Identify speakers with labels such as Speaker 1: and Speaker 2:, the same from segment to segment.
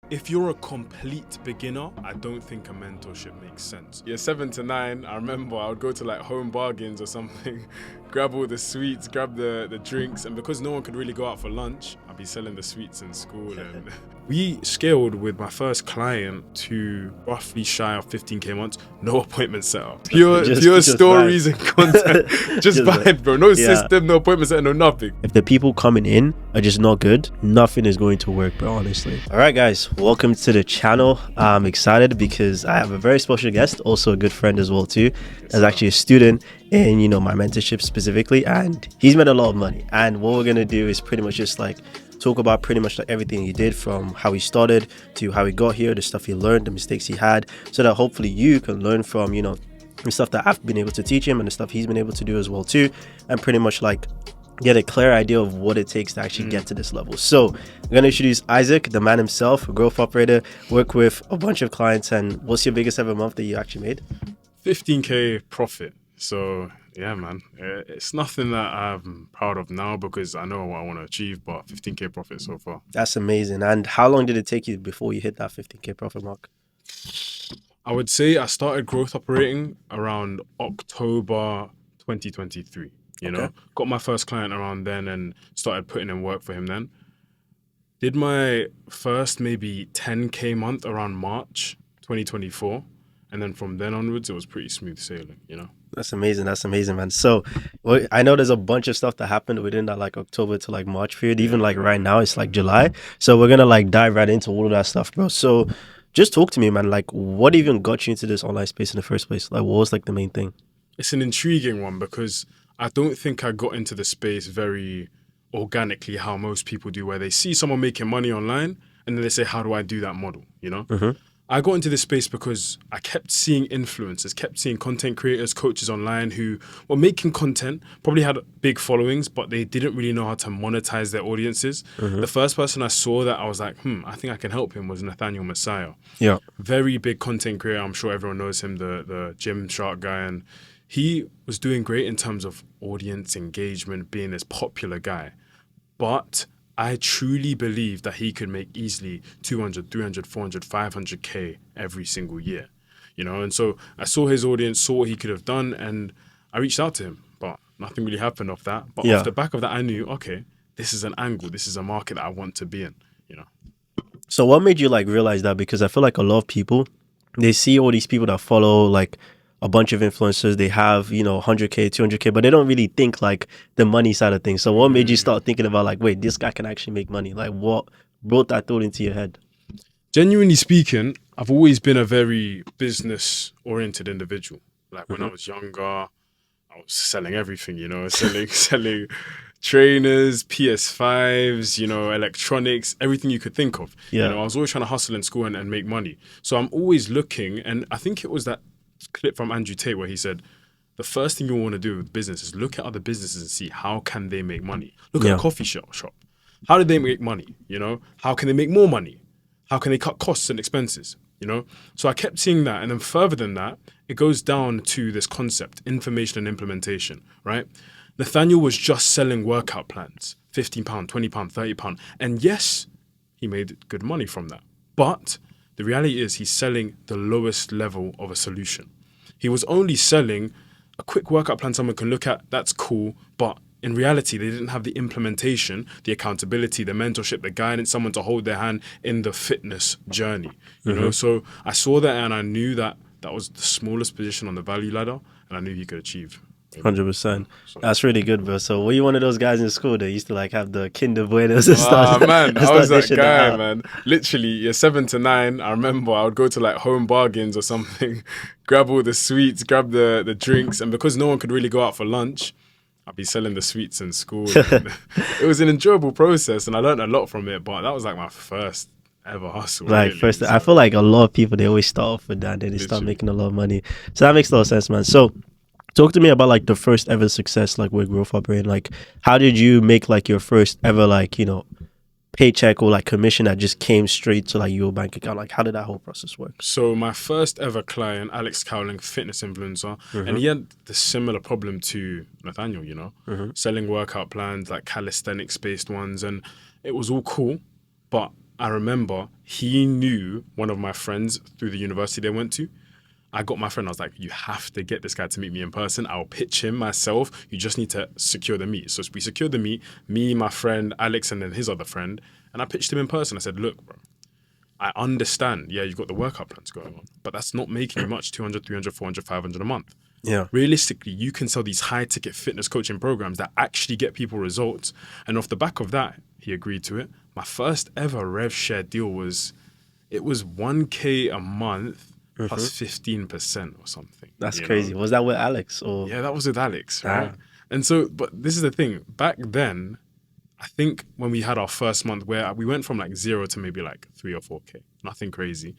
Speaker 1: If you're a complete beginner, I don't think a mentorship makes sense. Year 7 to 9, I remember I would go to like Home Bargains or something, grab all the sweets, grab the drinks, and because no one could really go out for lunch, I'd be selling the sweets in school. And we scaled with my first client to roughly shy of 15K months, no appointment set up. Pure stories and content, just vibe, bro. No system, no appointment set, no nothing.
Speaker 2: If the people coming in are just not good, nothing is going to work, bro, honestly. All right, guys, welcome to the channel. I'm excited because I have a very special guest, also a good friend as well too. As actually a student in, my mentorship specifically, and he's made a lot of money. And what we're gonna do is pretty much just like talk about pretty much like everything he did, from how he started to how he got here, the stuff he learned, the mistakes he had, so that hopefully you can learn from, the stuff that I've been able to teach him and the stuff he's been able to do as well too, and pretty much like get a clear idea of what it takes to actually get to this level. So I'm going to introduce Isaac, the man himself, a growth operator, work with a bunch of clients. And what's your biggest ever month that you actually made?
Speaker 1: 15K profit. So yeah, man, it's nothing that I'm proud of now because I know what I want to achieve, but 15K profit so far.
Speaker 2: That's amazing. And how long did it take you before you hit that 15K profit mark?
Speaker 1: I would say I started growth operating around October 2023. Got my first client around then and started putting in work for him then. Did my first maybe 10K month around March 2024. And then from then onwards, it was pretty smooth sailing,
Speaker 2: That's amazing. That's amazing, man. So I know there's a bunch of stuff that happened within that like October to like March period. Even like right now, it's like July. So we're going to like dive right into all of that stuff, bro. So just talk to me, man. Like, what even got you into this online space in the first place? Like, what was like the main thing?
Speaker 1: It's an intriguing one because I don't think I got into the space very organically how most people do, where they see someone making money online and then they say, how do I do that model, I got into this space because I kept seeing influencers, kept seeing content creators, coaches online who were making content, probably had big followings, but they didn't really know how to monetize their audiences. The first person I saw that I was like, I think I can help him was Nathaniel Messiah.
Speaker 2: Yeah.
Speaker 1: Very big content creator. I'm sure everyone knows him, the Gymshark guy. And he was doing great in terms of audience engagement, being this popular guy. But I truly believe that he could make easily 200, 300, 400, 500K every single year, And so I saw his audience, saw what he could have done, and I reached out to him, but nothing really happened off that. But off the back of that, I knew, okay, this is an angle. This is a market that I want to be in,
Speaker 2: So what made you like realize that? Because I feel like a lot of people, they see all these people that follow like a bunch of influencers, they have, 100K, 200K, but they don't really think like the money side of things. So what made you start thinking about like, wait, this guy can actually make money? Like what brought that thought into your head?
Speaker 1: Genuinely speaking, I've always been a very business oriented individual. Like when I was younger, I was selling everything, selling trainers, PS5s, electronics, everything you could think of.
Speaker 2: Yeah.
Speaker 1: I was always trying to hustle in school and make money. So I'm always looking, and I think it was that clip from Andrew Tate where he said, the first thing you want to do with business is look at other businesses and see how can they make money. Look at a coffee shop. How did they make money? How can they make more money? How can they cut costs and expenses? So I kept seeing that. And then further than that, it goes down to this concept, information and implementation, right? Nathaniel was just selling workout plans, £15, £20, £30. And yes, he made good money from that. But the reality is he's selling the lowest level of a solution. He was only selling a quick workout plan someone can look at, that's cool, but in reality, they didn't have the implementation, the accountability, the mentorship, the guidance, someone to hold their hand in the fitness journey. So I saw that and I knew that that was the smallest position on the value ladder, and I knew he could achieve.
Speaker 2: 100%. That's really good, bro. So were you one of those guys in school that used to like have the Kinder Buenos and stuff?
Speaker 1: Man, I was that guy, man. Literally, year 7 to 9, I remember I would go to like Home Bargains or something, grab all the sweets, grab the drinks, and because no one could really go out for lunch, I'd be selling the sweets in school. It was an enjoyable process, and I learned a lot from it, but that was like my first ever hustle.
Speaker 2: Like
Speaker 1: really.
Speaker 2: first, I feel like a lot of people, they always start off with that, and then they start making a lot of money. So that makes a lot of sense, man. So talk to me about like the first ever success, like with growth operating. Like, how did you make like your first ever like paycheck or like commission that just came straight to like your bank account? Like, how did that whole process work?
Speaker 1: So my first ever client, Alex Cowling, fitness influencer, and he had the similar problem to Nathaniel. Selling workout plans, like calisthenics based ones, and it was all cool, but I remember he knew one of my friends through the university they went to. I got my friend, I was like, you have to get this guy to meet me in person. I'll pitch him myself. You just need to secure the meet. So we secured the meet, me, my friend, Alex, and then his other friend. And I pitched him in person. I said, look, bro, I understand. Yeah, you've got the workout plans going on, but that's not making you much, 200, 300, 400, 500 a month.
Speaker 2: Yeah.
Speaker 1: Realistically, you can sell these high ticket fitness coaching programs that actually get people results. And off the back of that, he agreed to it. My first ever rev share deal was 1K a month plus 15% or something.
Speaker 2: That's crazy. Was that with Alex or?
Speaker 1: Yeah, that was with Alex, right? And so, but this is the thing. Back then, I think when we had our first month where we went from like 0 to maybe like 3 or 4K, nothing crazy.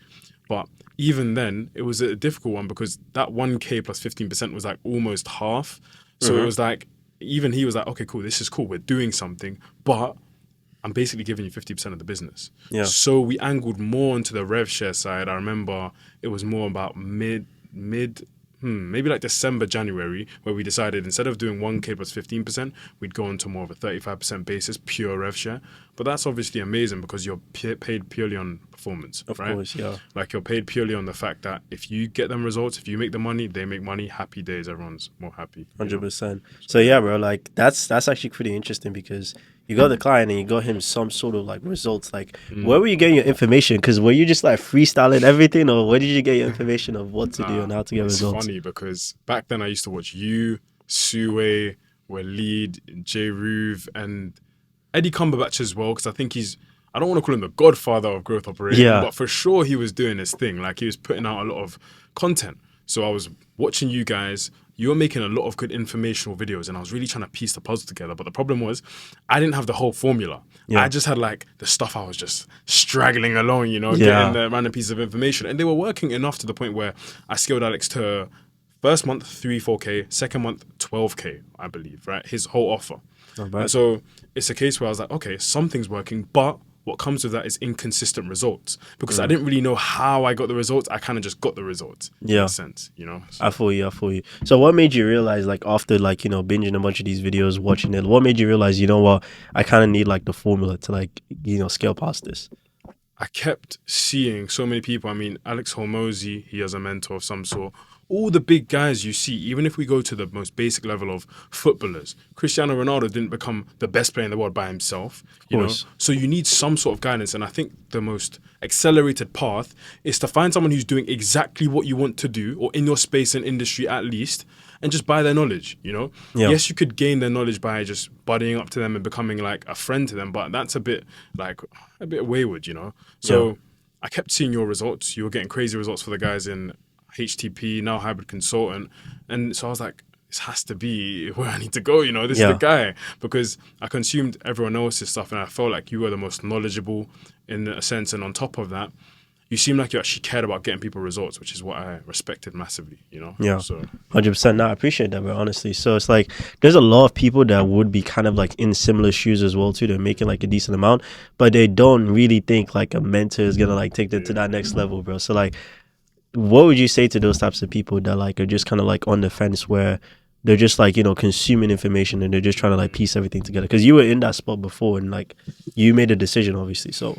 Speaker 1: But even then, it was a difficult one because that 1K plus 15% was like almost half. So it was like, even he was like, okay, cool, this is cool. We're doing something, but I'm basically giving you 50% of the business.
Speaker 2: Yeah.
Speaker 1: So we angled more onto the rev share side. I remember it was more about maybe like December, January, where we decided instead of doing 1K plus 15%, we'd go into more of a 35% basis, pure rev share. But that's obviously amazing because you're paid purely on performance,
Speaker 2: Of
Speaker 1: right?
Speaker 2: course, yeah.
Speaker 1: Like you're paid purely on the fact that if you get them results, if you make the money, they make money, happy days, everyone's more happy.
Speaker 2: 100%. So yeah, bro, like that's actually pretty interesting because you got the client and you got him some sort of like results. Like, where were you getting your information? Because were you just like freestyling everything, or where did you get your information of what to do and how to get results?
Speaker 1: It's funny because back then I used to watch you, Suwe, Waleed, J. Ruve, and Eddie Cumberbatch as well, because I think I don't want to call him the godfather of growth operating, but for sure he was doing his thing. Like he was putting out a lot of content. So I was watching you guys. You were making a lot of good informational videos and I was really trying to piece the puzzle together. But the problem was I didn't have the whole formula. I just had like the stuff I was just straggling along, getting the random piece of information. And they were working enough to the point where I scaled Alex to first month, 4K, second month, 12K, I believe, right? His whole offer. And so it's a case where I was like, okay, something's working, but what comes with that is inconsistent results because I didn't really know how I got the results. I kind of just got the results. In a sense, So.
Speaker 2: I feel you. So what made you realize, like after like, binging a bunch of these videos, watching it, what made you realize, what, I kind of need like the formula to like, scale past this?
Speaker 1: I kept seeing so many people. I mean, Alex Hormozy, he has a mentor of some sort. All the big guys you see, even if we go to the most basic level of footballers, Cristiano Ronaldo didn't become the best player in the world by himself, you know? So you need some sort of guidance. And I think the most accelerated path is to find someone who's doing exactly what you want to do, or in your space and industry at least, and just buy their knowledge, Yes, you could gain their knowledge by just buddying up to them and becoming like a friend to them, but that's a bit wayward, So I kept seeing your results. You were getting crazy results for the guys in HTP, now hybrid consultant. And so I was like, this has to be where I need to go, This is the guy. Because I consumed everyone else's stuff and I felt like you were the most knowledgeable in a sense. And on top of that, you seem like you actually cared about getting people results, which is what I respected massively,
Speaker 2: Yeah,
Speaker 1: so
Speaker 2: 100%. No, I appreciate that, bro, honestly. So it's like, there's a lot of people that would be kind of like in similar shoes as well, too. They're making like a decent amount, but they don't really think like a mentor is going to like take them to that next level, bro. So like, what would you say to those types of people that like are just kind of like on the fence where they're just like, consuming information and they're just trying to like piece everything together? Because you were in that spot before and like you made a decision, obviously. So,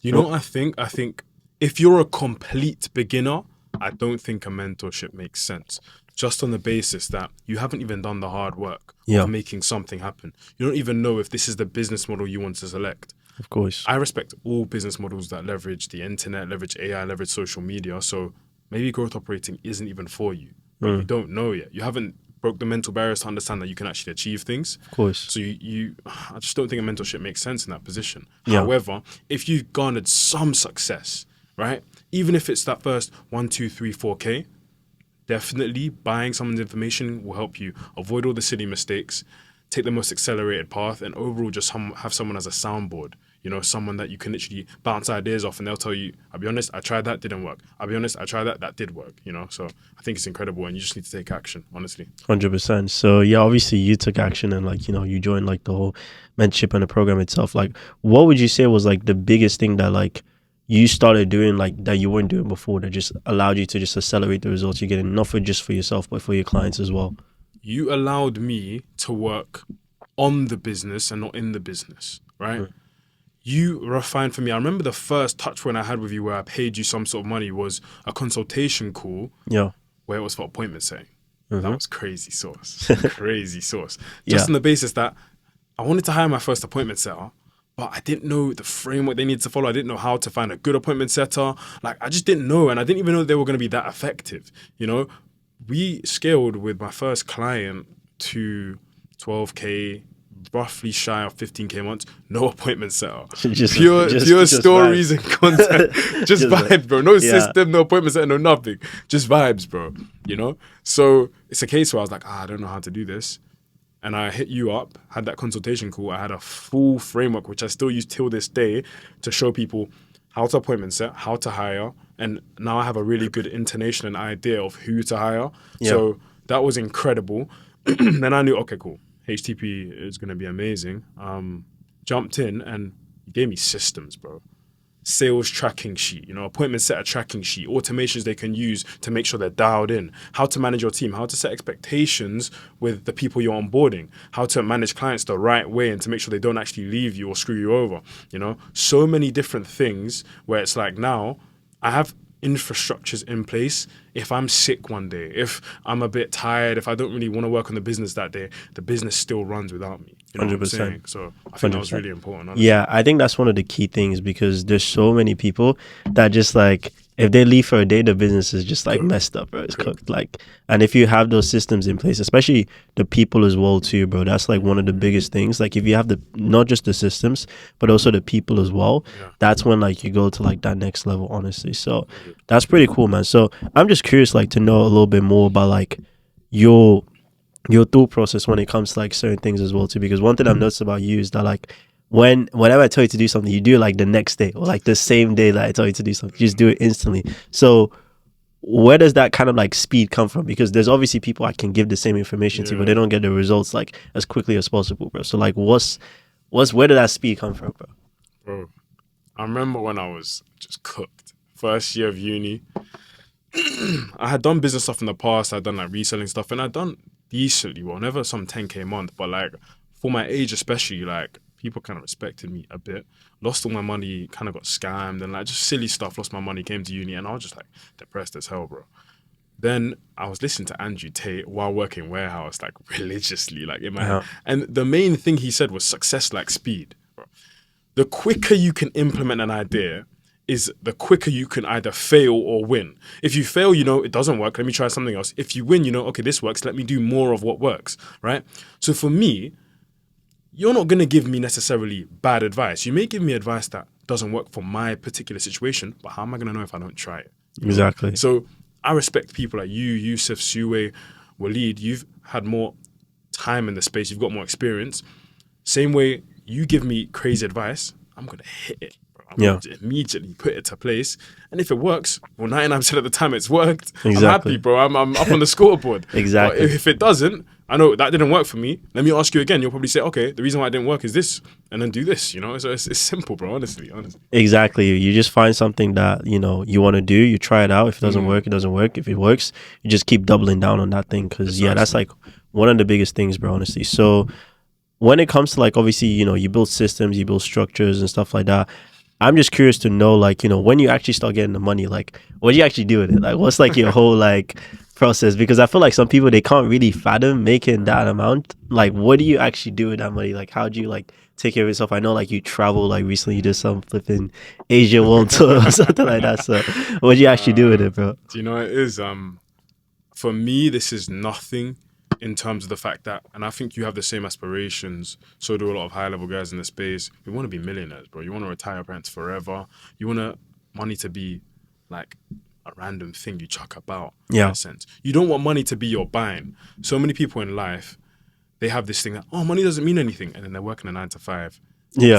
Speaker 1: what I think? I think if you're a complete beginner, I don't think a mentorship makes sense. Just on the basis that you haven't even done the hard work of making something happen. You don't even know if this is the business model you want to select.
Speaker 2: Of course.
Speaker 1: I respect all business models that leverage the internet, leverage AI, leverage social media. So maybe growth operating isn't even for you, but you don't know yet. You haven't broke the mental barriers to understand that you can actually achieve things.
Speaker 2: Of course.
Speaker 1: So I just don't think a mentorship makes sense in that position. However, if you've garnered some success, right? Even if it's that first 1, 2, 3, 4K, definitely buying someone's information will help you avoid all the silly mistakes, take the most accelerated path, and overall just have someone as a soundboard. Someone that you can literally bounce ideas off and they'll tell you, I'll be honest, I tried that, didn't work. I'll be honest, I tried that did work, So I think it's incredible and you just need to take action, honestly.
Speaker 2: 100%. So yeah, obviously you took action and like, you joined like the whole mentorship and the program itself. Like, what would you say was like the biggest thing that like you started doing like that you weren't doing before that just allowed you to just accelerate the results you're getting, not for just for yourself, but for your clients as well?
Speaker 1: You allowed me to work on the business and not in the business, right? you refined for me. I remember the first touch point I had with you where I paid you some sort of money was a consultation call
Speaker 2: Yeah.
Speaker 1: where it was for appointment setting.
Speaker 2: Mm-hmm.
Speaker 1: That was crazy sauce. Crazy sauce.
Speaker 2: Yeah.
Speaker 1: Just on the basis that I wanted to hire my first appointment setter, but I didn't know the framework they needed to follow. I didn't know how to find a good appointment setter. Like, I just didn't know. And I didn't even know they were going to be that effective. You know, we scaled with my first client to 12K, roughly shy of 15K months, no appointment setter. Pure stories and content. Just vibes, bro. No system, no appointment setter, no nothing. Just vibes, bro. You know? So it's a case where I was like, I don't know how to do this. And I hit you up, had that consultation call. I had a full framework, which I still use till this day, to show people how to appointment set, how to hire. And now I have a really good intonation and idea of who to hire.
Speaker 2: Yeah.
Speaker 1: So that was incredible. Then I knew, okay, cool. HTP is going to be amazing. Jumped in and gave me systems, bro. Sales tracking sheet, appointment setter tracking sheet, automations they can use to make sure they're dialed in, how to manage your team, how to set expectations with the people you're onboarding, how to manage clients the right way and to make sure they don't actually leave you or screw you over. So many different things where it's like now I have infrastructures in place. If I'm sick one day, if I'm a bit tired, if I don't really want to work on the business that day, the business still runs without me. You know 100%. What I'm saying? So I think 100%. That was really important. Honestly.
Speaker 2: Yeah, I think that's one of the key things because there's so many people that just like, if they leave for a day, the business is just like messed up, bro. It's cooked. Like, and if you have those systems in place, especially the people as well too, bro, that's like one of the biggest things. Like if you have not just the systems, but also the people as well, that's when like you go to like that next level, honestly. So that's pretty cool, man. So I'm just curious, like to know a little bit more about like your thought process when it comes to like certain things as well too, because one thing I've noticed about you is that like whenever I tell you to do something, you do it like the next day or like the same day that I tell you to do something. You just do it instantly. So where does that kind of like speed come from? Because there's obviously people I can give the same information to, but they don't get the results like as quickly as possible, bro. So like where did that speed come from, bro?
Speaker 1: Bro, I remember when I was just cooked. First year of uni. I had done business stuff in the past. I'd done like reselling stuff and I'd done decently well. Never some 10K a month, but like for my age especially, like people kind of respected me a bit. Lost all my money, kind of got scammed and like just silly stuff. Lost my money, came to uni and I was just like depressed as hell, bro. Then I was listening to Andrew Tate while working warehouse, like religiously, like in my head. And the main thing he said was success like speed, bro. The quicker you can implement an idea is the quicker you can either fail or win. If you fail, it doesn't work. Let me try something else. If you win, okay, this works. Let me do more of what works, right? So for me, you're not going to give me necessarily bad advice. You may give me advice that doesn't work for my particular situation, but how am I going to know if I don't try it?
Speaker 2: Exactly.
Speaker 1: So I respect people like you, Yusuf, Suwe, Waleed. You've had more time in the space. You've got more experience. Same way you give me crazy advice, I'm going to hit it. I'm going to immediately put it to place. And if it works, well, 99% of the time it's worked. Exactly. I'm happy, bro. I'm up on the scoreboard.
Speaker 2: Exactly.
Speaker 1: But if it doesn't, I know that didn't work for me. Let me ask you again. You'll probably say, okay, the reason why it didn't work is this. And then do this, So it's simple, bro, honestly.
Speaker 2: Exactly. You just find something that, you want to do. You try it out. If it doesn't work, it doesn't work. If it works, you just keep doubling down on that thing. Because, that's like one of the biggest things, bro, honestly. So when it comes to like, obviously, you build systems, you build structures and stuff like that. I'm just curious to know, like, when you actually start getting the money, like, what do you actually do with it? Like, what's like your whole like process? Because I feel like some people, they can't really fathom making that amount. Like, what do you actually do with that money? Like, how do you like take care of yourself? I know like you travel, like recently you did some flipping Asia world tour or something like that. So what do you actually do with it, bro?
Speaker 1: Do you know what it is? For me, this is nothing in terms of the fact that, and I think you have the same aspirations, so do a lot of high-level guys in the space. We want to be millionaires, bro. You want to retire your parents forever. You want money to be like a random thing you chuck about, in a sense. You don't want money to be your bind. So many people in life, they have this thing that, money doesn't mean anything. And then they're working a 9 to 5,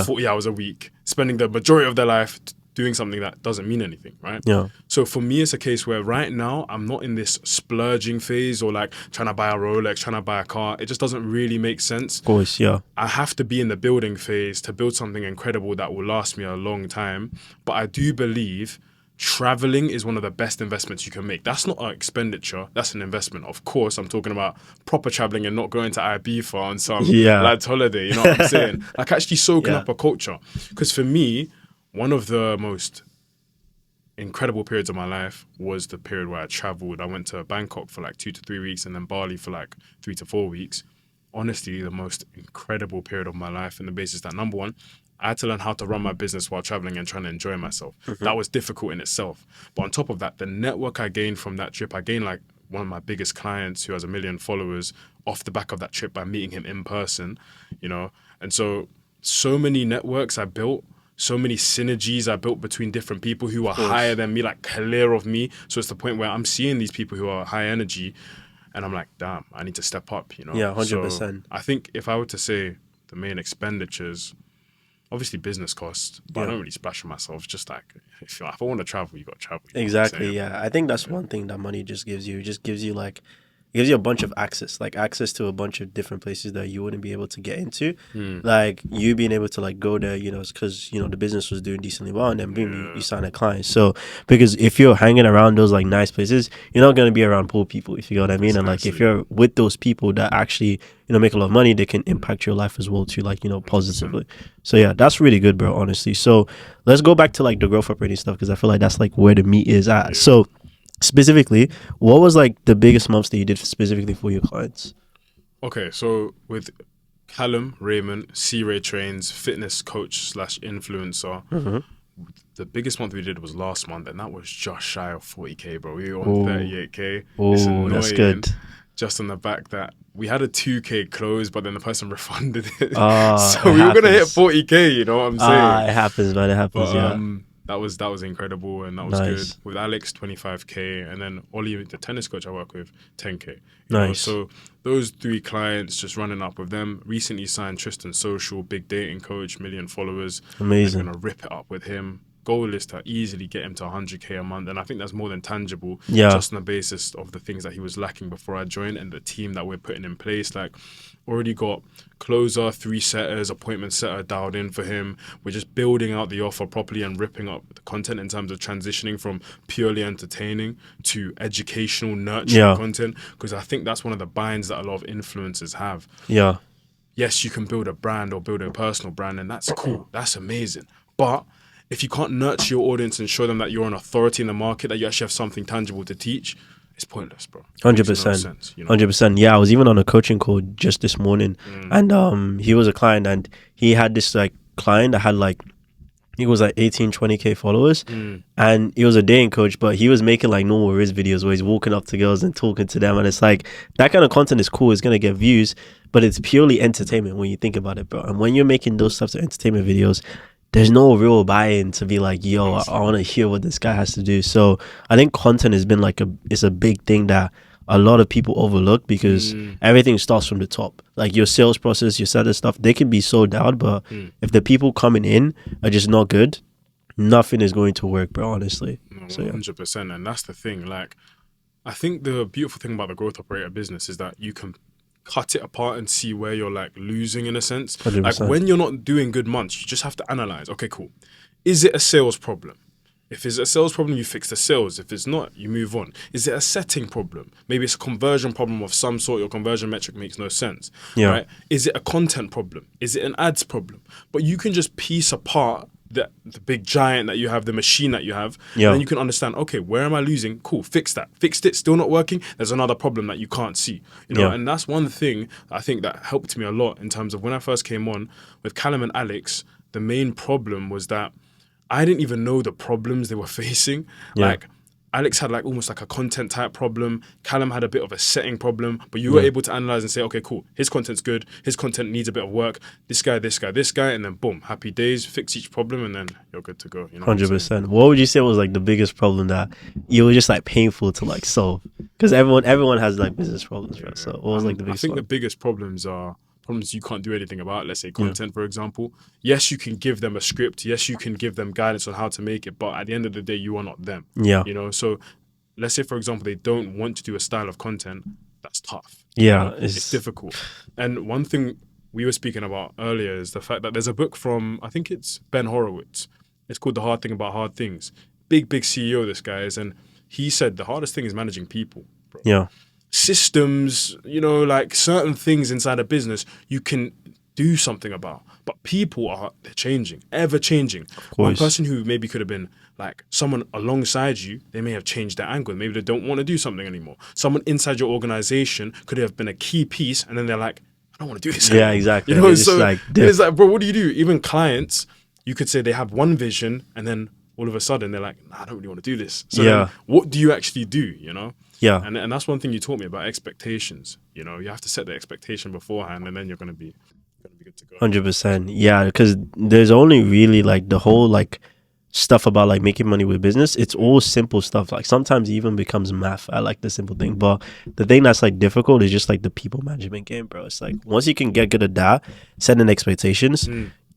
Speaker 1: 40 hours a week, spending the majority of their life doing something that doesn't mean anything, right?
Speaker 2: Yeah.
Speaker 1: So for me, it's a case where right now I'm not in this splurging phase or like trying to buy a Rolex, trying to buy a car. It just doesn't really make sense.
Speaker 2: Of course, yeah.
Speaker 1: I have to be in the building phase to build something incredible that will last me a long time. But I do believe traveling is one of the best investments you can make. That's not an expenditure, that's an investment. Of course, I'm talking about proper traveling and not going to Ibiza on some lad's holiday, you know what I'm saying? Like actually soaking up a culture. Because for me, one of the most incredible periods of my life was the period where I traveled. I went to Bangkok for like 2 to 3 weeks and then Bali for like 3 to 4 weeks. Honestly, the most incredible period of my life, and the basis that, number one, I had to learn how to run my business while traveling and trying to enjoy myself. That was difficult in itself. But on top of that, the network I gained from that trip, I gained like one of my biggest clients who has 1 million followers off the back of that trip by meeting him in person, you know? And so many networks I built, so many synergies I built between different people who are higher than me, like clear of me. So it's the point where I'm seeing these people who are high energy and I'm like, damn, I need to step up, you know?
Speaker 2: Yeah, 100%.
Speaker 1: So I think if I were to say the main expenditures, obviously business costs, but I don't really splash on myself. Just like, if I want to travel, you got to travel.
Speaker 2: Exactly, yeah. I think that's one thing that money just gives you. It just gives you like, it gives you a bunch of access to a bunch of different places that you wouldn't be able to get into. Like you being able to like go there, you know, because, you know, the business was doing decently well and then boom, you sign a client. So, because if you're hanging around those like nice places, you're not going to be around poor people, if you know what I mean. And like, if you're with those people that actually, you know, make a lot of money, they can impact your life as well too, like, you know, positively. So yeah, that's really good, bro, honestly. So let's go back to like the growth operating stuff, because I feel like that's like where the meat is at. So specifically, what was like the biggest months that you did specifically for your clients?
Speaker 1: Okay, so with Callum, Raymond, C-Ray Trains, fitness coach / influencer, the biggest month we did was last month, and that was just shy of 40K, bro. We were on 38K.
Speaker 2: Oh, that's good.
Speaker 1: Just on the back that we had a 2K close, but then the person refunded it.
Speaker 2: So
Speaker 1: we were going to hit 40K, you know what I'm saying?
Speaker 2: It happens, man. It happens,
Speaker 1: but, that was incredible, and that was good. With Alex, 25K, and then Ollie, the tennis coach I work with, 10K. You know? So those 3 clients, just running up with them. Recently signed Tristan Social, big dating coach, 1 million followers.
Speaker 2: Amazing.
Speaker 1: I'm gonna rip it up with him. Goal is to easily get him to 100K a month, and I think that's more than tangible. Just on the basis of the things that he was lacking before I joined and the team that we're putting in place. Like, already got closer, 3 setters, appointment setter dialed in for him. We're just building out the offer properly and ripping up the content in terms of transitioning from purely entertaining to educational, nurturing content, because I think that's one of the binds that a lot of influencers have. Yes, you can build a brand or build a personal brand, and that's cool. That's amazing. But if you can't nurture your audience and show them that you're an authority in the market, that you actually have something tangible to teach, it's pointless, bro.
Speaker 2: 100%. 100%. Yeah, I was even on a coaching call just this morning, and he was a client, and he had this like client that had like, he was like 18, 20K followers, and he was a dating coach, but he was making like normal Riz videos where he's walking up to girls and talking to them, and it's like, that kind of content is cool, it's gonna get views, but it's purely entertainment when you think about it, bro. And when you're making those types of entertainment videos, there's no real buy-in to be like, yo, I want to hear what this guy has to do. So I think content has been like it's a big thing that a lot of people overlook, because everything starts from the top. Like your sales process, your seller stuff, they can be sold out, but if the people coming in are just not good, nothing is going to work, bro, honestly.
Speaker 1: No, 100%. And that's the thing. Like, I think the beautiful thing about the growth operator business is that you can cut it apart and see where you're like losing in a sense.
Speaker 2: 100%.
Speaker 1: Like when you're not doing good months, you just have to analyze, okay, cool. Is it a sales problem? If it's a sales problem, you fix the sales. If it's not, you move on. Is it a setting problem? Maybe it's a conversion problem of some sort. Your conversion metric makes no sense. Right? Is it a content problem? Is it an ads problem? But you can just piece apart the big giant that you have, the machine that you have, and then you can understand, okay, where am I losing? Cool, fix that. Fixed it, still not working. There's another problem that you can't see. You know, and that's one thing I think that helped me a lot in terms of when I first came on with Callum and Alex. The main problem was that I didn't even know the problems they were facing. Like, Alex had like almost like a content type problem. Callum had a bit of a setting problem, but you were able to analyze and say, okay, cool, his content's good. His content needs a bit of work. This guy, and then boom, happy days, fix each problem, and then you're good to go. You know
Speaker 2: 100%. What would you say was like the biggest problem that you were just like painful to like solve? Because everyone has like business problems, right? So what was like the biggest
Speaker 1: I think the biggest problems are problems you can't do anything about. Let's say content, for example. Yes, you can give them a script. Yes, you can give them guidance on how to make it. But at the end of the day, you are not them. You know, so let's say, for example, they don't want to do a style of content. That's tough. You know? It's difficult. And one thing we were speaking about earlier is the fact that there's a book from, I think it's Ben Horowitz. It's called The Hard Thing About Hard Things. big CEO this guy is, and he said the hardest thing is managing people, bro.
Speaker 2: Yeah.
Speaker 1: Systems, like certain things inside a business you can do something about, but people they're changing, ever changing. One person who maybe could have been like someone alongside you, they may have changed their angle. Maybe they don't want to do something anymore. Someone inside your organization could have been a key piece, and then they're like, I don't want to do this anymore.
Speaker 2: Yeah, exactly.
Speaker 1: So it's like, bro, what do you do? Even clients, you could say they have one vision, and then all of a sudden they're like, nah, I don't really want to do this. So then what do you actually do,
Speaker 2: Yeah.
Speaker 1: And that's one thing you taught me about expectations. You have to set the expectation beforehand, and then you're going to be good to go.
Speaker 2: 100%. Yeah, because there's only really like the whole like stuff about like making money with business. It's all simple stuff. Like sometimes it even becomes math. I like the simple thing, but the thing that's like difficult is just like the people management game, bro. It's like once you can get good at that, setting expectations,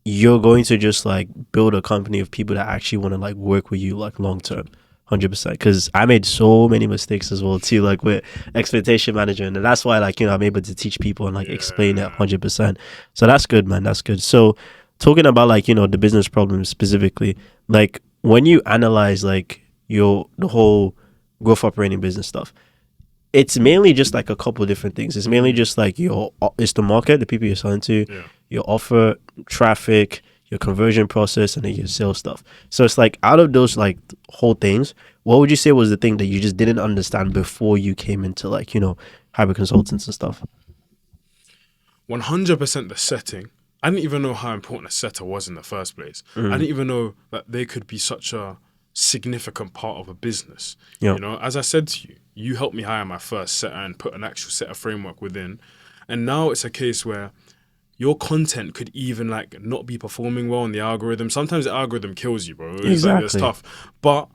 Speaker 2: you're going to just like build a company of people that actually want to like work with you like long term. 100%, because I made so many mistakes as well too, like with expectation management, and that's why like I'm able to teach people and like explain it 100%. So that's good, man. That's good. So talking about like the business problems specifically, like when you analyze like the whole growth operating business stuff, it's mainly just like a couple of different things. It's mainly just like it's the market, the people you're selling to, your offer, traffic, your conversion process, and then your sales stuff. So it's like out of those like whole things, what would you say was the thing that you just didn't understand before you came into like hybrid consultants and stuff?
Speaker 1: 100% the setting. I didn't even know how important a setter was in the first place. I didn't even know that they could be such a significant part of a business. As I said to you, you helped me hire my first setter and put an actual setter framework within, and now it's a case where your content could even like not be performing well in the algorithm. Sometimes the algorithm kills you, bro. It's tough. But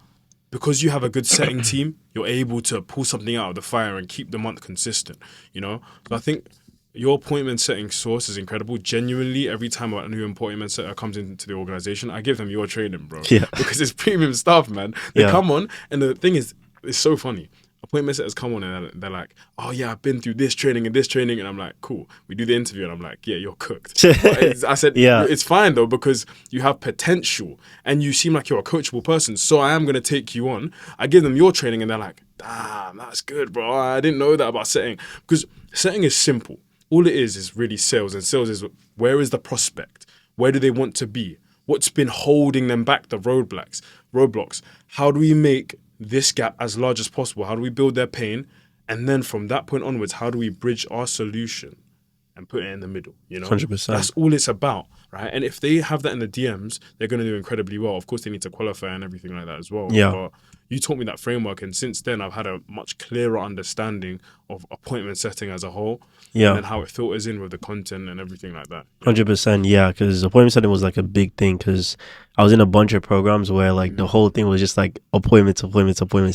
Speaker 1: because you have a good setting team, you're able to pull something out of the fire and keep the month consistent, So I think your appointment setting source is incredible. Genuinely, every time a new appointment setter comes into the organization, I give them your training, bro.
Speaker 2: Yeah.
Speaker 1: Because it's premium stuff, man. They come on, and the thing is, it's so funny. Appointment setters come on and they're like, oh yeah, I've been through this training, and I'm like, cool. We do the interview and I'm like, yeah, you're cooked. I said, it's fine though, because you have potential and you seem like you're a coachable person, so I am going to take you on. I give them your training and they're like, damn, that's good, bro. I didn't know that about setting. Because setting is simple. All it is really sales, and sales is where is the prospect? Where do they want to be? What's been holding them back, the roadblocks? How do we make this gap as large as possible? How do we build their pain? And then from that point onwards, how do we bridge our solution and put it in the middle?
Speaker 2: 100%.
Speaker 1: That's all it's about, right? And if they have that in the DMs, they're going to do incredibly well. Of course, they need to qualify and everything like that as well.
Speaker 2: Yeah.
Speaker 1: But you taught me that framework, and since then, I've had a much clearer understanding of appointment setting as a whole.
Speaker 2: Yeah.
Speaker 1: And then how it filters in with the content and everything like that.
Speaker 2: 100%. Yeah, because appointment setting was like a big thing, because I was in a bunch of programs where like the whole thing was just like appointments.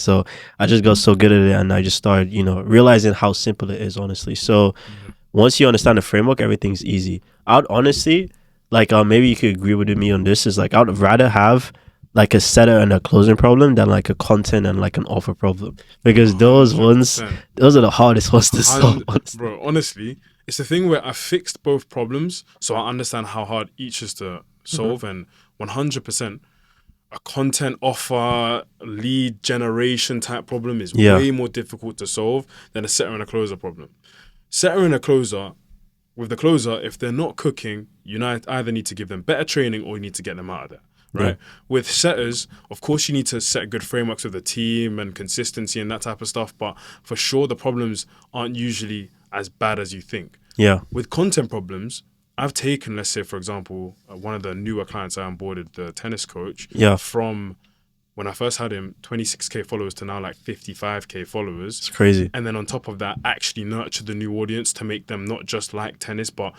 Speaker 2: So I just got so good at it, and I just started, realizing how simple it is, honestly. So once you understand the framework, everything's easy. I'd honestly, like, maybe you could agree with me on this, is like, I'd rather have like a setter and a closing problem than like a content and like an offer problem, because those 100%. Those are the hardest ones to solve, honestly.
Speaker 1: Bro, honestly, it's the thing where I fixed both problems, so I understand how hard each is to solve. And 100%, a content offer, lead generation type problem is way more difficult to solve than a setter and a closer problem. Setter and a closer, with the closer, if they're not cooking, you either need to give them better training or you need to get them out of there. Right. Yeah. With setters, of course, you need to set good frameworks with the team and consistency and that type of stuff. But for sure, the problems aren't usually as bad as you think.
Speaker 2: Yeah.
Speaker 1: With content problems, I've taken, let's say, for example, one of the newer clients I onboarded, the tennis coach, from when I first had him, 26K followers to now like 55K followers.
Speaker 2: It's crazy.
Speaker 1: And then on top of that, actually nurture the new audience to make them not just like tennis, but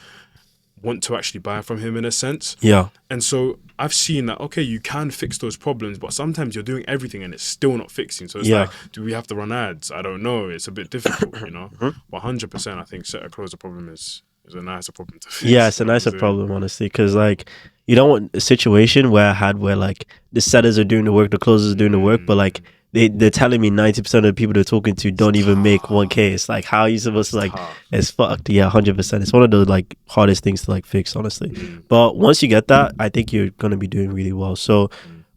Speaker 1: want to actually buy from him in a sense.
Speaker 2: Yeah.
Speaker 1: And so I've seen that, okay, you can fix those problems, but sometimes you're doing everything and it's still not fixing. So it's like, do we have to run ads? I don't know. It's a bit difficult, But 100%, I think set a closer problem is a nicer problem to fix.
Speaker 2: Yeah, it's a nicer problem, honestly, because like you don't want a situation where like the setters are doing the work, the closers are doing the work, but like they're telling me 90% of the people they're talking to don't even make 1K. It's like, how are you supposed to like, it's fucked. Yeah, 100%. It's one of the like hardest things to like fix, honestly. But once you get that, I think you're going to be doing really well. So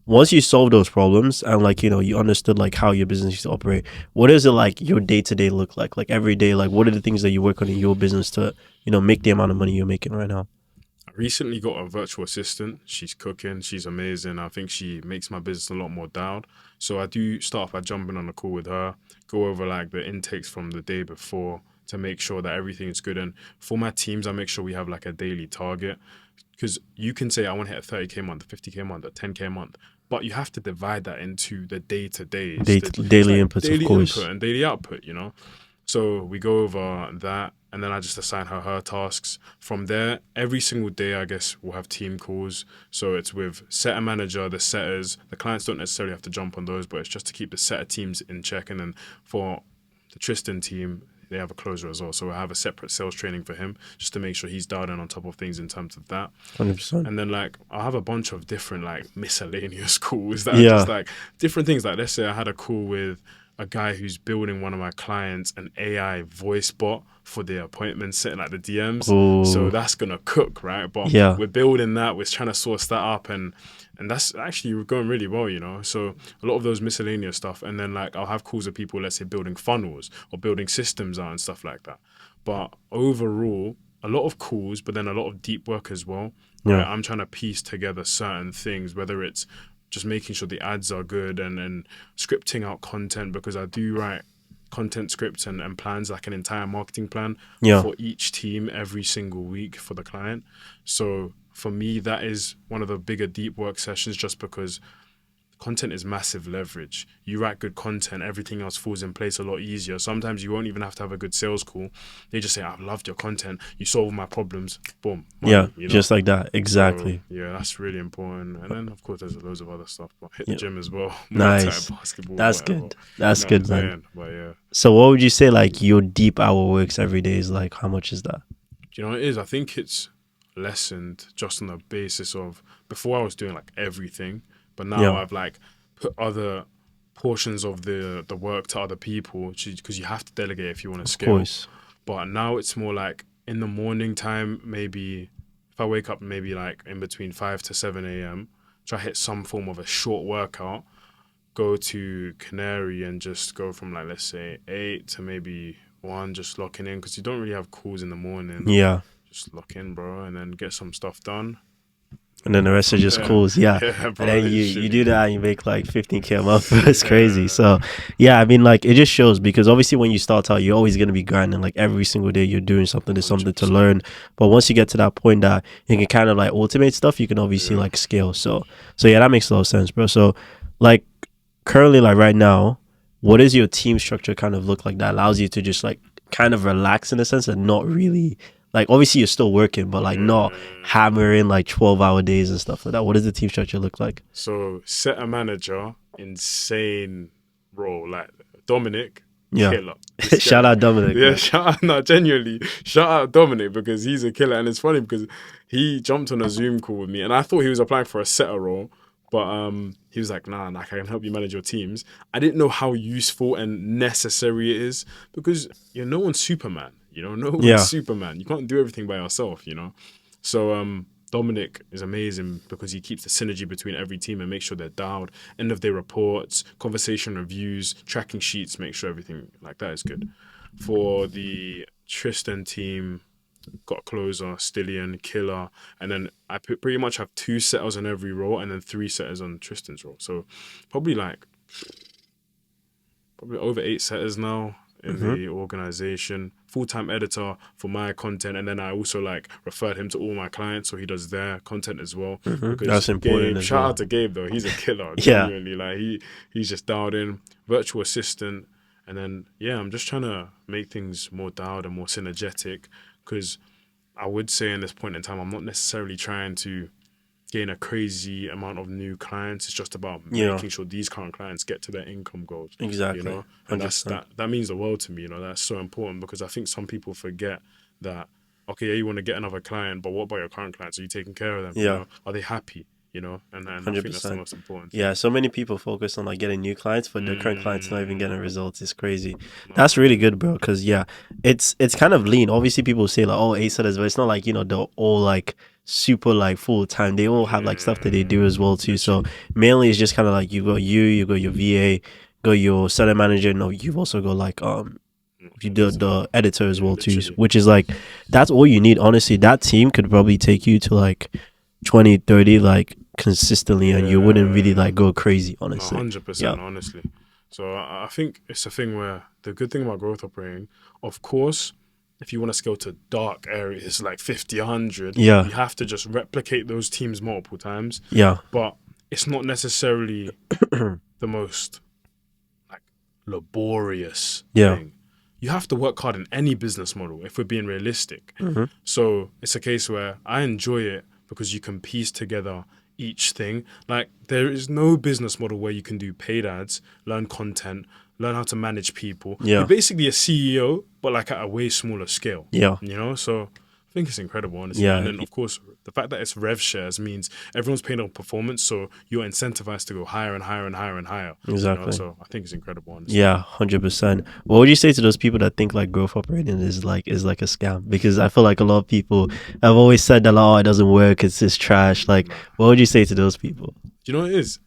Speaker 2: once you solve those problems and like, you know, you understood like how your business used to operate, what does it like your day to day look like? Like every day, like what are the things that you work on in your business to, you know, make the amount of money you're making right now?
Speaker 1: I recently got a virtual assistant. She's cooking. She's amazing. I think she makes my business a lot more dialed. So I do start by jumping on a call with her, go over like the intakes from the day before to make sure that everything is good. And for my teams, I make sure we have like a daily target, because you can say I want to hit a 30K month, a 50K month, a 10K month, but you have to divide that into the day to days. It's
Speaker 2: Daily
Speaker 1: like
Speaker 2: inputs, of
Speaker 1: daily
Speaker 2: course.
Speaker 1: input and daily output, you know? So we go over that, and then I just assign her tasks. From there, every single day, I guess we'll have team calls. So it's with setter manager, the setters. The clients don't necessarily have to jump on those, but it's just to keep the setter teams in check. And then for the Tristan team, they have a closer as well. So I have a separate sales training for him just to make sure he's dialed in on top of things in terms of that.
Speaker 2: 100%.
Speaker 1: And then like I'll have a bunch of different like miscellaneous calls that are
Speaker 2: Yeah.
Speaker 1: just like different things. Like let's say I had a call with a guy who's building one of my clients an AI voice bot for the appointment, setting like the DMs.
Speaker 2: Ooh.
Speaker 1: So that's gonna cook, right? But
Speaker 2: Yeah.
Speaker 1: we're building that, we're trying to source that up, and that's actually going really well, you know. So a lot of those miscellaneous stuff, and then like I'll have calls with people, let's say building funnels or building systems out and stuff like that. But overall, a lot of calls, but then a lot of deep work as well.
Speaker 2: Yeah.
Speaker 1: Right? I'm trying to piece together certain things, whether it's just making sure the ads are good and scripting out content, because I do write content scripts and plans, like an entire marketing plan
Speaker 2: Yeah.
Speaker 1: for each team every single week for the client. So for me, that is one of the bigger deep work sessions, just because content is massive leverage. You write good content, everything else falls in place a lot easier. Sometimes you won't even have to have a good sales call. They just say, I've loved your content. You solve my problems. Boom. Money,
Speaker 2: Yeah.
Speaker 1: you know?
Speaker 2: Just like that. Exactly.
Speaker 1: So, yeah, that's really important. And then, of course, there's loads of other stuff. But hit
Speaker 2: Yeah.
Speaker 1: the gym as well.
Speaker 2: Nice.
Speaker 1: Basketball,
Speaker 2: That's
Speaker 1: whatever.
Speaker 2: good. That's
Speaker 1: You know
Speaker 2: good,
Speaker 1: what I'm
Speaker 2: man.
Speaker 1: saying? But yeah.
Speaker 2: So what would you say like your deep hour works every day is like? How much is that?
Speaker 1: You know what it is? I think it's lessened just on the basis of, before I was doing like everything, but now
Speaker 2: Yeah.
Speaker 1: I've like put other portions of the work to other people, because you have to delegate if you want to
Speaker 2: Of
Speaker 1: scale.
Speaker 2: course.
Speaker 1: But now it's more like in the morning time, maybe if I wake up maybe like in between 5 to 7 a.m., try hit some form of a short workout, go to Canary and just go from like, let's say 8 to maybe 1, just locking in, because you don't really have calls in the morning.
Speaker 2: Yeah.
Speaker 1: Just lock in, bro, and then get some stuff done.
Speaker 2: And then the rest are just
Speaker 1: Yeah.
Speaker 2: calls. Yeah.
Speaker 1: Yeah, bro,
Speaker 2: And then you
Speaker 1: literally.
Speaker 2: do that and you make like 15K a month. It's crazy. So yeah, I mean like it just shows, because obviously when you start out, you're always gonna be grinding. Like every single day you're doing something, there's something to
Speaker 1: 100%.
Speaker 2: learn. But once you get to that point that you can kind of like automate stuff, you can obviously
Speaker 1: Yeah.
Speaker 2: like scale. So yeah, that makes a lot of sense, bro. So like currently, like right now, what does your team structure kind of look like that allows you to just like kind of relax in a sense and not really like, obviously you're still working, but like not hammering like 12-hour days and stuff like that? What does the team structure look like?
Speaker 1: So set a manager, insane role. Like Dominic,
Speaker 2: Yeah.
Speaker 1: killer. This
Speaker 2: Shout
Speaker 1: guy-
Speaker 2: out Dominic.
Speaker 1: Yeah,
Speaker 2: man.
Speaker 1: shout out, no, genuinely, shout out Dominic, because he's a killer. And it's funny because he jumped on a Zoom call with me, and I thought he was applying for a setter role, but he was like, nah, I can help you manage your teams. I didn't know how useful and necessary it is, because no one's Superman, no one's
Speaker 2: Yeah.
Speaker 1: Superman. You can't do everything by yourself, So Dominic is amazing because he keeps the synergy between every team and makes sure they're dialed. End of day reports, conversation reviews, tracking sheets, make sure everything like that is good. For the Tristan team, got a closer, Stillion, killer, and then I pretty much have 2 setters on every role and then 3 setters on Tristan's role. So probably over 8 setters now in the organization. Full-time editor for my content, and then I also like referred him to all my clients, so he does their content as well. Because
Speaker 2: That's important
Speaker 1: Gabe,
Speaker 2: as
Speaker 1: shout
Speaker 2: well.
Speaker 1: out to Gabe though, he's a killer.
Speaker 2: Yeah.
Speaker 1: Genuinely, like he's just dialed in. Virtual assistant, and then I'm just trying to make things more dialed and more synergetic, because I would say in this point in time, I'm not necessarily trying to gain a crazy amount of new clients. It's just about making sure these current clients get to their income goals.
Speaker 2: Exactly.
Speaker 1: And
Speaker 2: 100%.
Speaker 1: that means the world to me. That's so important, because I think some people forget that, okay, yeah, you want to get another client, but what about your current clients? Are you taking care of them?
Speaker 2: Yeah.
Speaker 1: Are they happy? And I think that's the
Speaker 2: 100%.
Speaker 1: most important.
Speaker 2: Yeah, so many people focus on like getting new clients, but their current clients not even getting results. It's crazy. That's really good, bro. Because it's kind of lean. Obviously, people say like, oh, 8 setters, but it's not like they're all like super like full time. They all have like stuff that they do as well too. So mainly it's just kind of like you got your VA, got your seller manager. No, you've also got like you do the editor as well too, which is like that's all you need. Honestly, that team could probably take you to like 20, 30 like consistently, and you wouldn't really like go crazy. Honestly,
Speaker 1: 100%. Honestly, so I think it's a thing where the good thing about growth operating, of course, if you want to scale to dark areas like 50, 100, you have to just replicate those teams multiple times. But it's not necessarily the most like laborious thing. You have to work hard in any business model if we're being realistic. So it's a case where I enjoy it because you can piece together each thing. Like there is no business model where you can do paid ads, learn content, learn how to manage people. You're basically a CEO, but like at a way smaller scale. You know, so I think it's incredible, honestly. And then of course, the fact that it's rev shares means everyone's paying on performance, so you're incentivized to go higher and higher and higher and higher.
Speaker 2: Exactly.
Speaker 1: You know? So I think it's incredible, honestly.
Speaker 2: 100%. What would you say to those people that think like growth operating is like a scam? Because I feel like a lot of people have always said that, oh, it doesn't work, it's just trash. Like, what would you say to those people?
Speaker 1: Do you know what it is?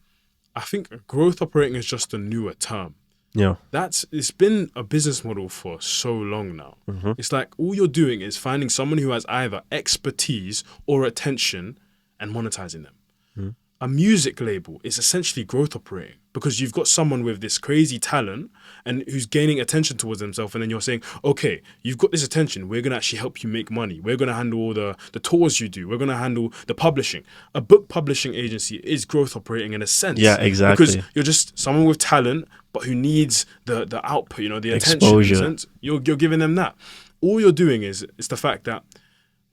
Speaker 1: I think growth operating is just a newer term. It's been a business model for so long now. It's like all you're doing is finding someone who has either expertise or attention and monetizing them. A music label is essentially growth operating because you've got someone with this crazy talent and who's gaining attention towards themselves, and then you're saying, okay, you've got this attention, we're going to actually help you make money, we're going to handle all the tours you do, we're going to handle the publishing. A book publishing agency is growth operating in a sense.
Speaker 2: Exactly.
Speaker 1: Because you're just someone with talent but who needs the output, you know, the
Speaker 2: exposure.
Speaker 1: Attention. You're giving them that. All you're doing is the fact that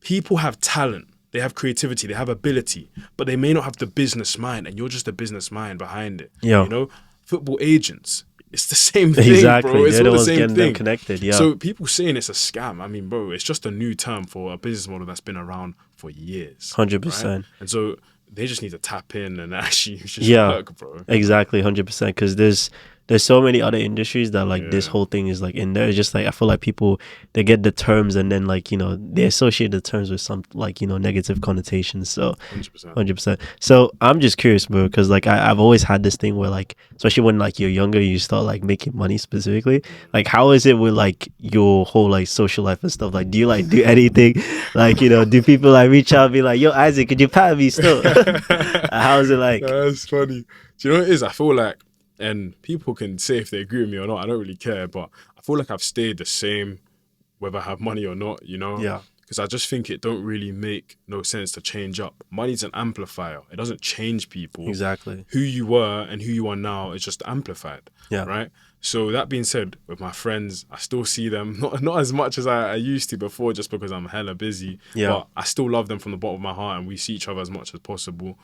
Speaker 1: people have talent, they have creativity, they have ability, but they may not have the business mind, and you're just the business mind behind it. You know, football agents, it's the same thing, bro. It's all the same thing.
Speaker 2: Connected.
Speaker 1: So people saying it's a scam, I mean, bro, it's just a new term for a business model that's been around for years.
Speaker 2: 100%.
Speaker 1: Right? And so they just need to tap in and actually just work, bro.
Speaker 2: Exactly, 100%. Because there's so many other industries that like this whole thing is like in there. It's just like I feel like people, they get the terms and then like, you know, they associate the terms with some like, you know, negative connotations. So 100%. So I'm just curious, bro, because like I've always had this thing where like, especially when like you're younger, you start like making money specifically. Like how is it with like your whole like social life and stuff? Like do you like do anything? Like, you know, do people like reach out and be like, yo, Isaac, could you pat me still? How is it like?
Speaker 1: That's funny. Do you know what it is? I feel like, and people can say if they agree with me or not, I don't really care, but I feel like I've stayed the same whether I have money or not, you know? Because I just think it don't really make no sense to change up. Money's an amplifier. It doesn't change people.
Speaker 2: Exactly.
Speaker 1: Who you were and who you are now is just amplified. Right? So that being said, with my friends, I still see them, not as much as I used to before just because I'm hella busy. But I still love them from the bottom of my heart and we see each other as much as possible.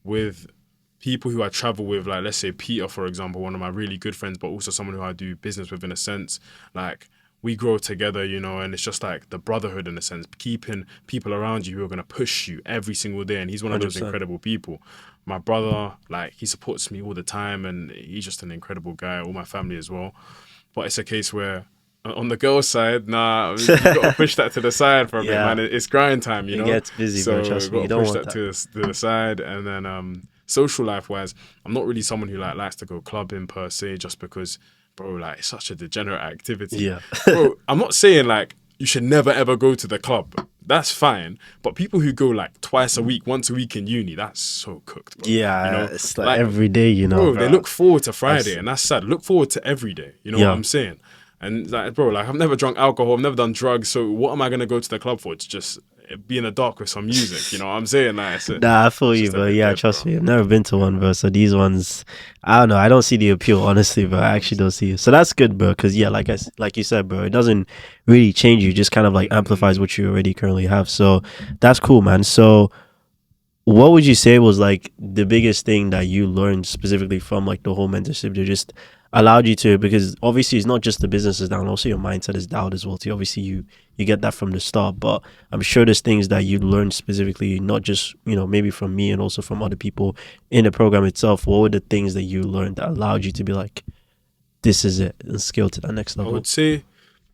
Speaker 1: With people who I travel with, like let's say Peter, for example, one of my really good friends, but also someone who I do business with in a sense, like we grow together, you know, and it's just like the brotherhood in a sense, keeping people around you who are going to push you every single day. And he's one of those
Speaker 2: 100%.
Speaker 1: incredible people. My brother, like he supports me all the time and he's just an incredible guy, all my family as well. But it's a case where on the girls' side, nah, you got to push that to the side for a bit, man. It's grind time, you know.
Speaker 2: It gets busy, bro, trust me. You don't
Speaker 1: push
Speaker 2: want
Speaker 1: that to the side. And then social life wise, I'm not really someone who like likes to go clubbing per se, just because, bro, like it's such a degenerate activity. Bro, I'm not saying like you should never ever go to the club. That's fine. But people who go like twice a week, once a week in uni, that's so cooked, bro. You know?
Speaker 2: It's like every day, you know.
Speaker 1: Bro, they look forward to Friday, and that's sad. Look forward to every day. You know what I'm saying? And like, bro, like I've never drunk alcohol, I've never done drugs, so what am I gonna go to the club for? To just be in the dark with some music, you know what I'm saying? Like,
Speaker 2: nah, I feel you, bro. Yeah, trust me, I've never been to one, bro. So these ones, I don't know, I don't see the appeal, honestly, bro. I actually don't see it. So that's good, bro, because yeah, like you said, bro, it doesn't really change you, it just kind of like amplifies what you already currently have. So that's cool, man. So what would you say was like the biggest thing that you learned specifically from like the whole mentorship that just allowed you to, because obviously it's not just the business is down, also your mindset is down as well too. Obviously you get that from the start, but I'm sure there's things that you learned specifically, not just, you know, maybe from me and also from other people in the program itself. What were the things that you learned that allowed you to be like, this is it, and scale to that next level?
Speaker 1: I would say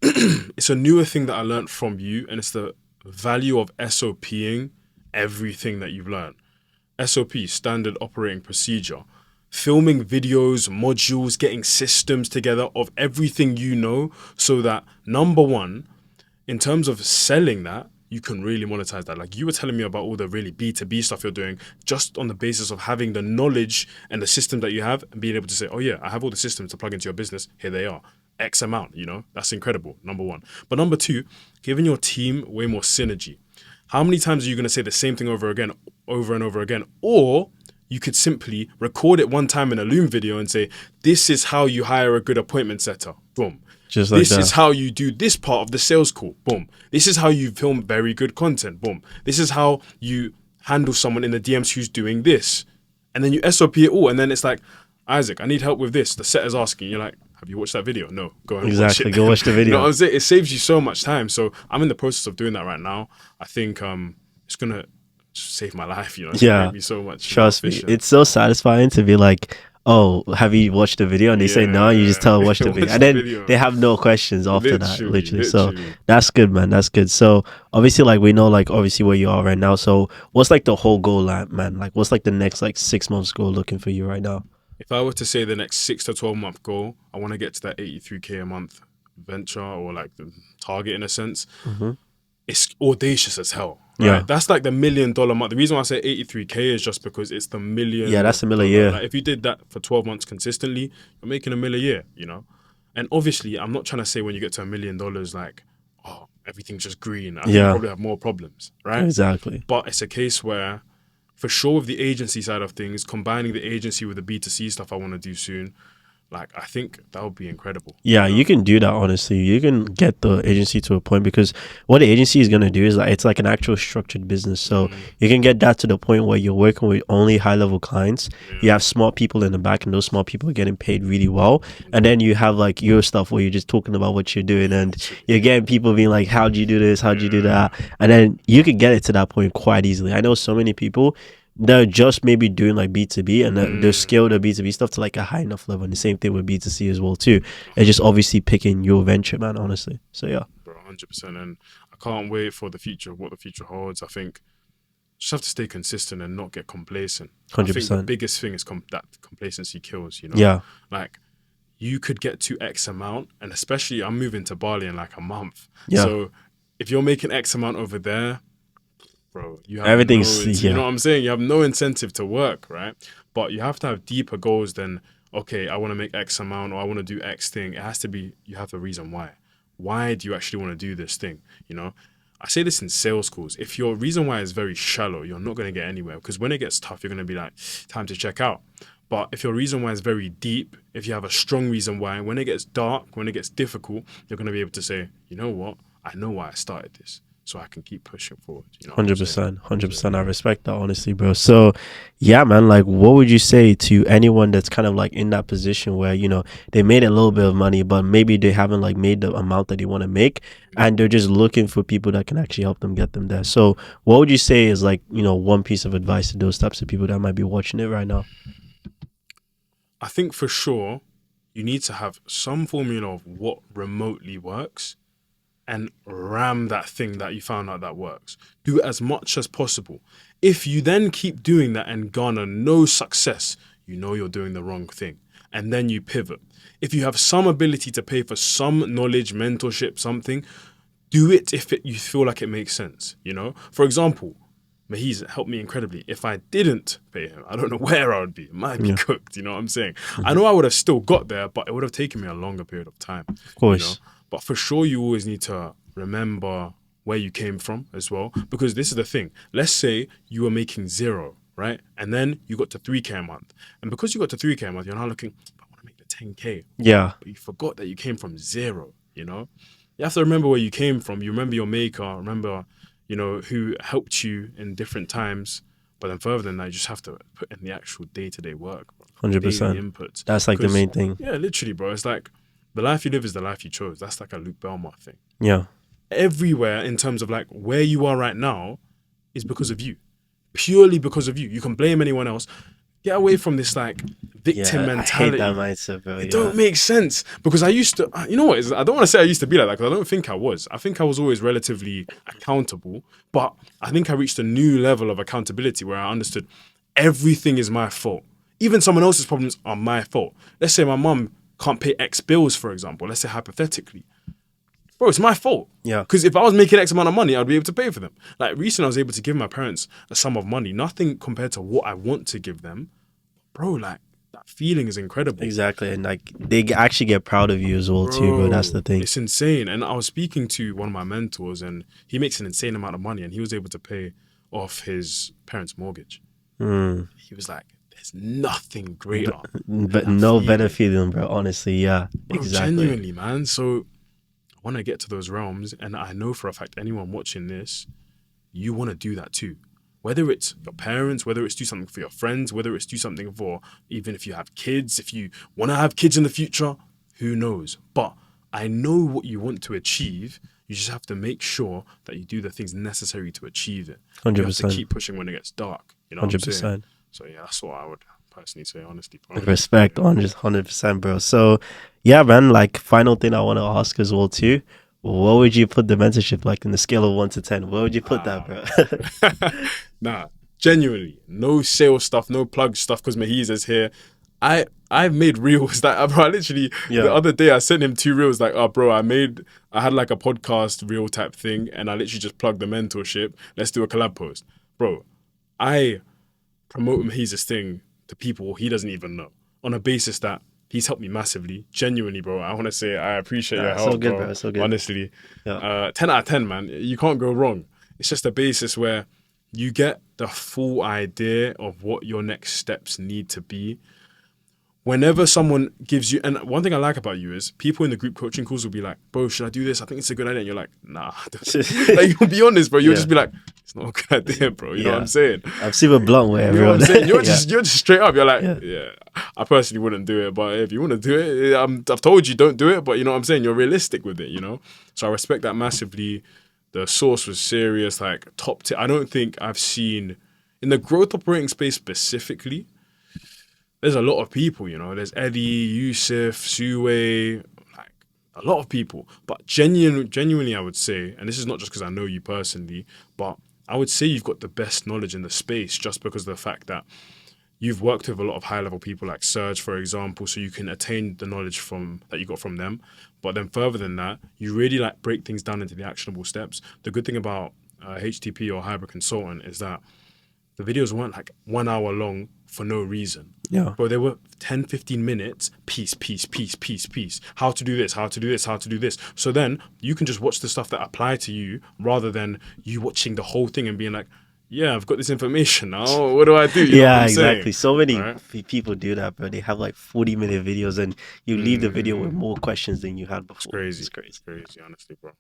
Speaker 1: it's a newer thing that I learned from you, and it's the value of SOPing everything that you've learned. SOP, standard operating procedure. Filming videos, modules, getting systems together of everything you know, so that number one, in terms of selling that, you can really monetize that. Like you were telling me about all the really B2B stuff you're doing just on the basis of having the knowledge and the system that you have and being able to say, oh yeah, I have all the systems to plug into your business. Here they are. X amount, that's incredible. Number one. But number two, giving your team way more synergy. How many times are you going to say the same thing over and over again? Or you could simply record it one time in a Loom video and say, this is how you hire a good appointment setter. Boom.
Speaker 2: Just like
Speaker 1: this
Speaker 2: that.
Speaker 1: is how you do this part of the sales call. Boom. This is how you film very good content. Boom. This is how you handle someone in the DMs who's doing this. And then you SOP it all. And then it's like, Isaac, I need help with this. The setter's asking. You're like, have you watched that video? No. Go and watch it.
Speaker 2: Go watch the video.
Speaker 1: You know what I'm saying? It saves you so much time. So I'm in the process of doing that right now. I think it's going to save my life. It's gonna make me so much.
Speaker 2: Trust me. It's so satisfying to be like, oh, have you watched the video? And they say no, you just tell them watch the video. And then they have no questions after that, literally. So that's good, man. That's good. So obviously, like we know, like obviously where you are right now. So what's like the whole goal, man? Like what's like the next like 6 months goal looking for you right now?
Speaker 1: If I were to say the next 6 to 12 month goal, I want to get to that 83K a month venture, or like the target in a sense.
Speaker 2: Mm-hmm.
Speaker 1: It's audacious as hell. Right?
Speaker 2: Yeah.
Speaker 1: That's like the $1 million month. The reason why I say 83K is just because it's the $1 million.
Speaker 2: Yeah, that's $1 million a year.
Speaker 1: Like if you did that for 12 months consistently, you're making $1 million a year, And obviously, I'm not trying to say when you get to $1 million, like, oh, everything's just green. I think you probably have more problems, right?
Speaker 2: Exactly.
Speaker 1: But it's a case where, for sure, with the agency side of things, combining the agency with the B2C stuff I want to do soon, like, I think that would be incredible.
Speaker 2: Yeah, you can do that, honestly. You can get the agency to a point, because what the agency is going to do is like, it's like an actual structured business. So you can get that to the point where you're working with only high-level clients. You have smart people in the back, and those smart people are getting paid really well. And then you have like your stuff where you're just talking about what you're doing, and you're getting people being like, how'd you do this? How'd you do that? And then you could get it to that point quite easily. I know so many people, they're just maybe doing like B2B, and they're scaled the B2B stuff to like a high enough level. And the same thing with B2C as well too. It's just obviously picking your venture, man, honestly. So yeah.
Speaker 1: Bro, 100%. And I can't wait for the future, what the future holds. I think just have to stay consistent and not get complacent.
Speaker 2: 100%.
Speaker 1: I think the biggest thing is that complacency kills,
Speaker 2: Yeah.
Speaker 1: Like, you could get to X amount, and especially I'm moving to Bali in like a month.
Speaker 2: Yeah.
Speaker 1: So if you're making X amount over there, bro, you have
Speaker 2: everything's
Speaker 1: you know what I'm saying? You have no incentive to work, right? But you have to have deeper goals than, okay, I want to make X amount, or I want to do X thing. It has to be, you have the reason why. Why do you actually want to do this thing? I say this in sales calls. If your reason why is very shallow, you're not going to get anywhere, because when it gets tough, you're going to be like, time to check out. But if your reason why is very deep, if you have a strong reason why, when it gets dark, when it gets difficult, you're going to be able to say, you know what? I know why I started this, so I can keep pushing forward.
Speaker 2: 100%. I respect that, honestly, bro. So yeah, man, like what would you say to anyone that's kind of like in that position where, they made a little bit of money, but maybe they haven't like made the amount that they want to make, and they're just looking for people that can actually help them get them there? So what would you say is like, one piece of advice to those types of people that might be watching it right now?
Speaker 1: I think for sure you need to have some formula of what remotely works, and ram that thing that you found out that works. Do as much as possible. If you then keep doing that and garner no success, you're doing the wrong thing. And then you pivot. If you have some ability to pay for some knowledge, mentorship, something, do it if you feel like it makes sense. For example, Mahiz helped me incredibly. If I didn't pay him, I don't know where I would be. It might be cooked, you know what I'm saying? I know I would have still got there, but it would have taken me a longer period of time.
Speaker 2: Of course.
Speaker 1: But for sure, you always need to remember where you came from as well. Because this is the thing. Let's say you were making 0, right? And then you got to 3K a month. And because you got to 3K a month, you're now looking, I want to make the 10K.
Speaker 2: Yeah.
Speaker 1: But you forgot that you came from 0, You have to remember where you came from. You remember your maker. Remember, who helped you in different times. But then further than that, you just have to put in the actual day-to-day work.
Speaker 2: 100%.
Speaker 1: Daily inputs.
Speaker 2: That's like the main thing.
Speaker 1: Yeah, literally, bro. It's like, the life you live is the life you chose. That's like a Luke Belmar thing.
Speaker 2: Yeah.
Speaker 1: Everywhere in terms of like where you are right now is because of you. Purely because of you. You can blame anyone else. Get away from this like victim
Speaker 2: Yeah, I hate
Speaker 1: mentality.
Speaker 2: that mindset, bro.
Speaker 1: It don't make sense because I used to, you know what? I don't want to say I used to be like that because I don't think I was. I think I was always relatively accountable, but I think I reached a new level of accountability where I understood everything is my fault. Even someone else's problems are my fault. Let's say my mum can't pay X bills, for example. Let's say hypothetically. Bro, it's my fault.
Speaker 2: Yeah.
Speaker 1: Because if I was making X amount of money, I'd be able to pay for them. Like recently, I was able to give my parents a sum of money. Nothing compared to what I want to give them. Bro, like, that feeling is incredible.
Speaker 2: Exactly, and like they actually get proud of you as well too, bro. That's the thing.
Speaker 1: It's insane. And I was speaking to one of my mentors, and he makes an insane amount of money, and he was able to pay off his parents' mortgage. He was like, "There's nothing greater,
Speaker 2: But no better feeling, bro. Honestly, yeah,
Speaker 1: bro,
Speaker 2: exactly.
Speaker 1: genuinely, man." So I want to get to those realms, and I know for a fact anyone watching this, you want to do that too. Whether it's your parents, whether it's do something for your friends, whether it's do something for even if you have kids, if you want to have kids in the future, who knows? But I know what you want to achieve. You just have to make sure that you do the things necessary to achieve it. You have to
Speaker 2: 100%.
Speaker 1: keep pushing when it gets dark. You know what I'm saying?
Speaker 2: 100%.
Speaker 1: So yeah, that's what I would personally say, honestly. Bro.
Speaker 2: Respect, 100%, bro. So, yeah, man. Like, final thing I want to ask as well too. What would you put the mentorship like in the scale of 1 to 10? Where would you put that, bro?
Speaker 1: Nah, genuinely, no sales stuff, no plug stuff because Mahiz is here. I've made reels that bro, I literally the other day I sent him 2 reels like, oh bro, I had like a podcast reel type thing and I literally just plugged the mentorship. Let's do a collab post. Bro, I promote Mahiz's thing to people he doesn't even know on a basis that he's helped me massively. Genuinely, bro. I want to say I appreciate your help,
Speaker 2: so good,
Speaker 1: bro.
Speaker 2: So good.
Speaker 1: Honestly.
Speaker 2: Yeah.
Speaker 1: 10 out of 10, man. You can't go wrong. It's just a basis where you get the full idea of what your next steps need to be. Whenever someone gives you, and one thing I like about you is people in the group coaching calls will be like, bro, should I do this? I think it's a good idea. And you're like, nah. Like, you'll be honest, bro. You'll just be like, it's not a good idea, bro. You know what I'm saying?
Speaker 2: I'm super blunt with everyone.
Speaker 1: You know what I'm saying? You're just straight up. You're like, yeah, I personally wouldn't do it. But if you want to do it, I've told you don't do it. But you know what I'm saying? You're realistic with it, you know? So I respect that massively. The source was serious, like top tip. I don't think I've seen, in the growth operating space specifically, there's a lot of people, you know. There's Eddie, Yusuf, Suwe, like a lot of people. But genuinely, I would say, and this is not just because I know you personally, but I would say you've got the best knowledge in the space just because of the fact that you've worked with a lot of high-level people like Serge, for example, so you can attain the knowledge that you got from them. But then further than that, you really like break things down into the actionable steps. The good thing about HTP or hybrid consultant is that the videos weren't like 1 hour long for no reason.
Speaker 2: Yeah.
Speaker 1: But they were 10, 15 minutes, piece. How to do this, how to do this, how to do this. So then you can just watch the stuff that apply to you rather than you watching the whole thing and being like, yeah, I've got this information now. What do I do? You know what I'm
Speaker 2: exactly.
Speaker 1: saying?
Speaker 2: So many people do that, bro. They have like 40-minute videos and you leave the video with more questions than you had before.
Speaker 1: It's crazy, honestly, bro.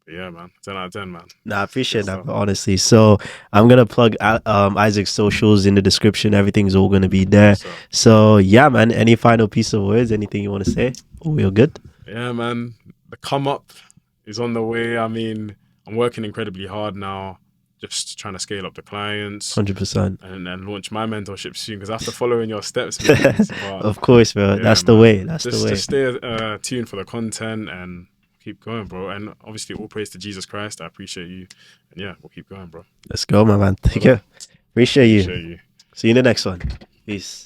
Speaker 1: But yeah, man. 10 out of 10, man.
Speaker 2: Nah, I appreciate that, bro, honestly. So I'm going to plug Isaac's socials in the description. Everything's all going to be there. So yeah, man, any final piece of words? Anything you want to say? We're good?
Speaker 1: Yeah, man. The come up is on the way. I mean, I'm working incredibly hard now. Just trying to scale up the clients
Speaker 2: 100%
Speaker 1: and launch my mentorship soon because I have to follow in your steps.
Speaker 2: Of course, bro. Yeah, that's the way. That's the way.
Speaker 1: Just stay tuned for the content and keep going, bro. And obviously, all praise to Jesus Christ. I appreciate you. And yeah, we'll keep going, bro.
Speaker 2: Let's go, my man. Take care. Appreciate you. See you in the next one. Peace.